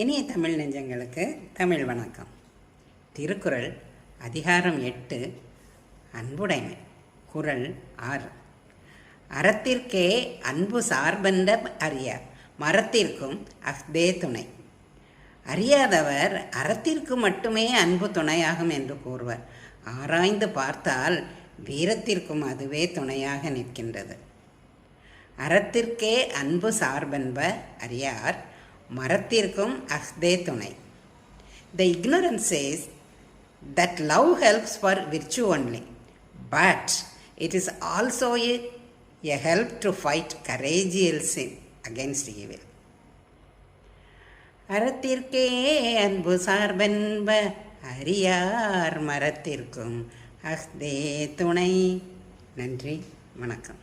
இனிய தமிழ் நெஞ்சங்களுக்கு தமிழ் வணக்கம். திருக்குறள் அதிகாரம் 8 அன்புடைமை. குறள் 6. அறத்திற்கே அன்பு சார்பென்ற அறியார், மரத்திற்கும் அஃதே துணை. அறியாதவர் அறத்திற்கு மட்டுமே அன்பு துணையாகும் என்று கூறுவர். ஆராய்ந்து பார்த்தால் வீரத்திற்கும் அதுவே துணையாக நிற்கின்றது. அறத்திற்கே அன்பு சார்பென்ப அறியார், மரத்திற்கும் அஃதே துணை. The ignorant says that love helps for virtue only, but it is also a help to fight courageous sin against evil. அறத்திற்கே அன்பு சார்பென்ப அறியார், மரத்திற்கும் அஃதே துணை. நன்றி, வணக்கம்.